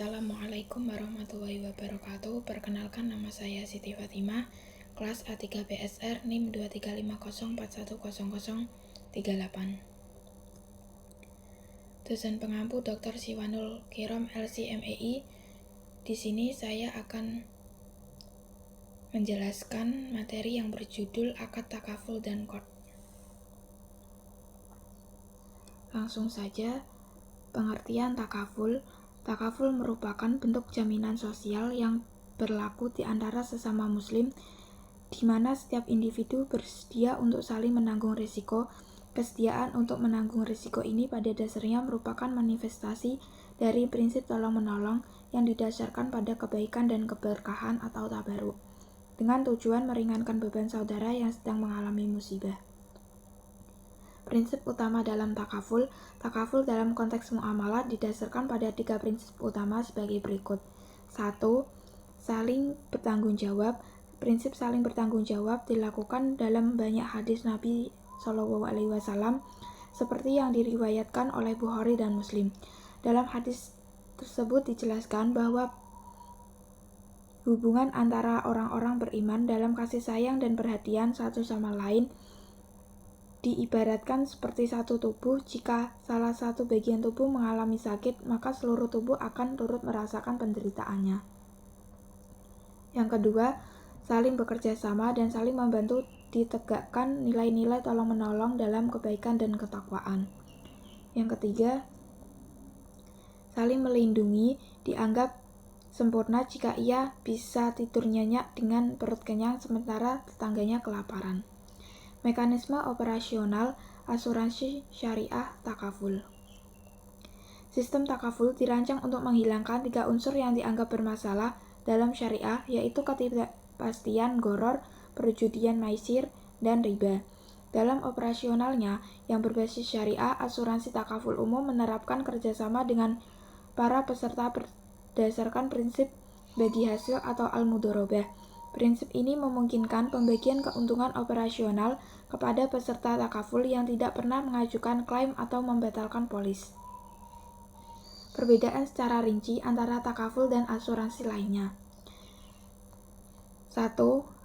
Assalamualaikum warahmatullahi wabarakatuh. Perkenalkan, nama saya Siti Fatimah, kelas A3 BSR NIM 23504100038. Dosen pengampu Dr. Siwanul Kirom LC.MEI. Di sini saya akan menjelaskan materi yang berjudul akad takaful dan qard. Langsung saja, pengertian takaful. Takaful merupakan bentuk jaminan sosial yang berlaku di antara sesama muslim, di mana setiap individu bersedia untuk saling menanggung risiko. Kesediaan untuk menanggung risiko ini pada dasarnya merupakan manifestasi dari prinsip tolong-menolong yang didasarkan pada kebaikan dan keberkahan atau tabaruk, dengan tujuan meringankan beban saudara yang sedang mengalami musibah. Prinsip utama dalam takaful. Takaful dalam konteks muamalah didasarkan pada 3 prinsip utama sebagai berikut. 1. Saling bertanggung jawab. Prinsip saling bertanggung jawab dilakukan dalam banyak hadis Nabi SAW, seperti yang diriwayatkan oleh Bukhari dan Muslim. Dalam hadis tersebut dijelaskan bahwa hubungan antara orang-orang beriman dalam kasih sayang dan perhatian satu sama lain diibaratkan seperti satu tubuh. Jika salah satu bagian tubuh mengalami sakit, maka seluruh tubuh akan turut merasakan penderitaannya. Yang kedua, saling bekerja sama dan saling membantu ditegakkan nilai-nilai tolong-menolong dalam kebaikan dan ketakwaan. Yang ketiga, saling melindungi dianggap sempurna jika ia bisa tidur nyenyak dengan perut kenyang sementara tetangganya kelaparan. Mekanisme operasional asuransi syariah takaful. Sistem takaful dirancang untuk menghilangkan 3 unsur yang dianggap bermasalah dalam syariah, yaitu ketidakpastian gharar, perjudian maisir, dan riba. Dalam operasionalnya yang berbasis syariah, asuransi takaful umum menerapkan kerjasama dengan para peserta berdasarkan prinsip bagi hasil atau al-mudharabah. Prinsip ini memungkinkan pembagian keuntungan operasional kepada peserta takaful yang tidak pernah mengajukan klaim atau membatalkan polis. Perbedaan secara rinci antara takaful dan asuransi lainnya. 1.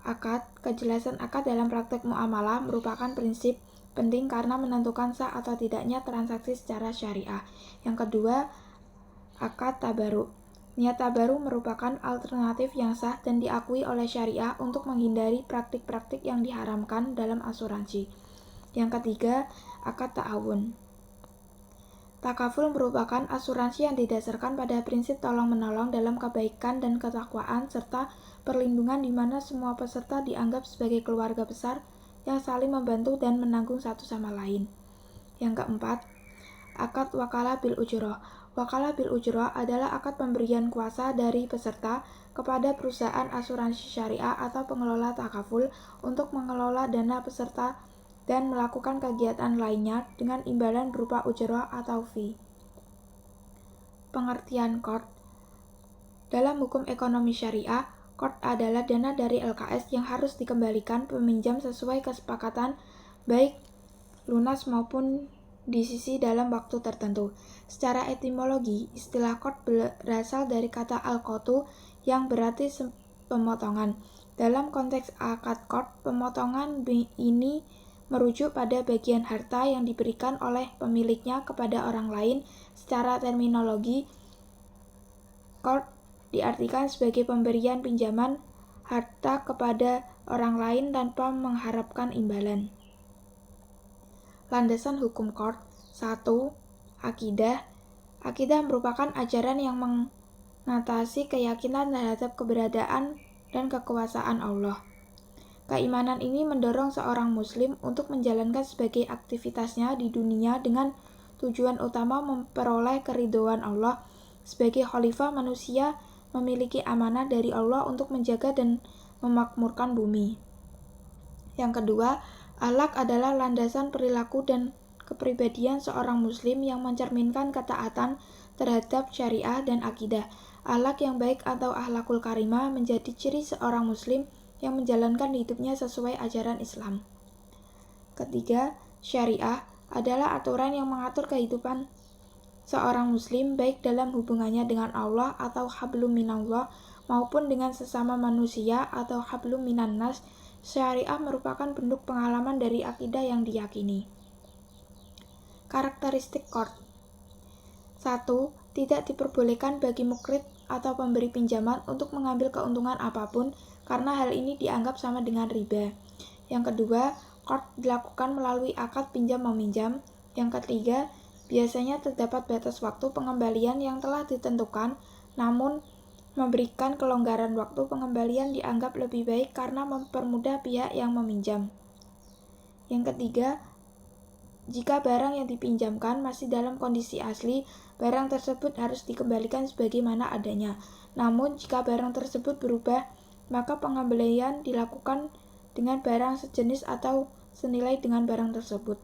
Akad. Kejelasan akad dalam praktek muamalah merupakan prinsip penting karena menentukan sah atau tidaknya transaksi secara syariah. Yang kedua, akad tabaruk. Niat tabaruk merupakan alternatif yang sah dan diakui oleh syariah untuk menghindari praktik-praktik yang diharamkan dalam asuransi. Yang ketiga, akad ta'awun. Takaful merupakan asuransi yang didasarkan pada prinsip tolong-menolong dalam kebaikan dan ketakwaan serta perlindungan di mana semua peserta dianggap sebagai keluarga besar yang saling membantu dan menanggung satu sama lain. Yang keempat, akad wakalah bil ujroh. Wakalah bil ujroh adalah akad pemberian kuasa dari peserta kepada perusahaan asuransi syariah atau pengelola takaful untuk mengelola dana peserta dan melakukan kegiatan lainnya dengan imbalan berupa ujroh atau fee. Pengertian qard. Dalam hukum ekonomi syariah, qard adalah dana dari LKS yang harus dikembalikan peminjam sesuai kesepakatan baik lunas maupun di sisi dalam waktu tertentu. Secara etimologi, istilah qard berasal dari kata al-qatu yang berarti pemotongan. Dalam konteks akad qard, pemotongan ini merujuk pada bagian harta yang diberikan oleh pemiliknya kepada orang lain. Secara terminologi, qard diartikan sebagai pemberian pinjaman harta kepada orang lain tanpa mengharapkan imbalan. Landasan hukum qard. 1. Akidah. Akidah merupakan ajaran yang mengatasi keyakinan terhadap keberadaan dan kekuasaan Allah. Keimanan ini mendorong seorang muslim untuk menjalankan sebagai aktivitasnya di dunia dengan tujuan utama memperoleh keridhaan Allah. Sebagai khalifah, manusia memiliki amanah dari Allah untuk menjaga dan memakmurkan bumi. Yang kedua, akhlak adalah landasan perilaku dan kepribadian seorang muslim yang mencerminkan ketaatan terhadap syariah dan akidah. Akhlak yang baik atau akhlakul karimah menjadi ciri seorang muslim yang menjalankan hidupnya sesuai ajaran Islam. Ketiga, syariah adalah aturan yang mengatur kehidupan seorang muslim baik dalam hubungannya dengan Allah atau hablum minallah maupun dengan sesama manusia atau hablum minannas, syariah merupakan bentuk pengalaman dari akidah yang diyakini. Karakteristik qard. 1. Tidak diperbolehkan bagi mukrid atau pemberi pinjaman untuk mengambil keuntungan apapun karena hal ini dianggap sama dengan riba. Yang kedua, qard dilakukan melalui akad pinjam-meminjam. Yang ketiga, biasanya terdapat batas waktu pengembalian yang telah ditentukan, namun memberikan kelonggaran waktu pengembalian dianggap lebih baik karena mempermudah pihak yang meminjam. Yang ketiga, jika barang yang dipinjamkan masih dalam kondisi asli, barang tersebut harus dikembalikan sebagaimana adanya. Namun, jika barang tersebut berubah, maka pengembalian dilakukan dengan barang sejenis atau senilai dengan barang tersebut.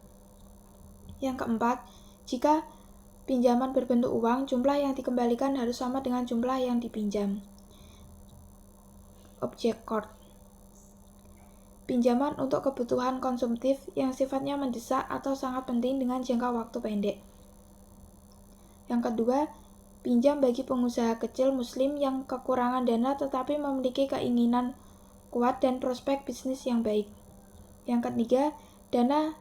Yang keempat, jika pinjaman berbentuk uang, jumlah yang dikembalikan harus sama dengan jumlah yang dipinjam. Objek qard. Pinjaman untuk kebutuhan konsumtif yang sifatnya mendesak atau sangat penting dengan jangka waktu pendek. Yang kedua, pinjam bagi pengusaha kecil muslim yang kekurangan dana tetapi memiliki keinginan kuat dan prospek bisnis yang baik. Yang ketiga, dana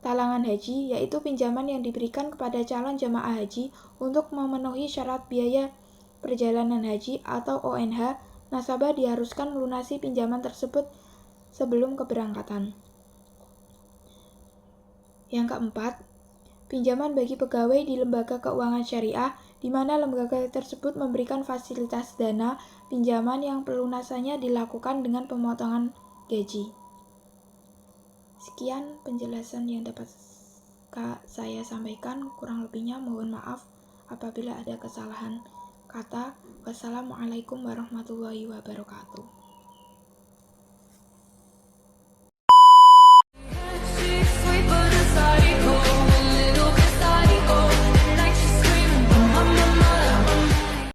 talangan haji, yaitu pinjaman yang diberikan kepada calon jamaah haji untuk memenuhi syarat biaya perjalanan haji atau ONH. Nasabah diharuskan melunasi pinjaman tersebut sebelum keberangkatan. Yang keempat, pinjaman bagi pegawai di lembaga keuangan syariah, di mana lembaga tersebut memberikan fasilitas dana pinjaman yang pelunasannya dilakukan dengan pemotongan gaji. Sekian penjelasan yang dapat saya sampaikan, kurang lebihnya mohon maaf apabila ada kesalahan kata. Wassalamualaikum warahmatullahi wabarakatuh.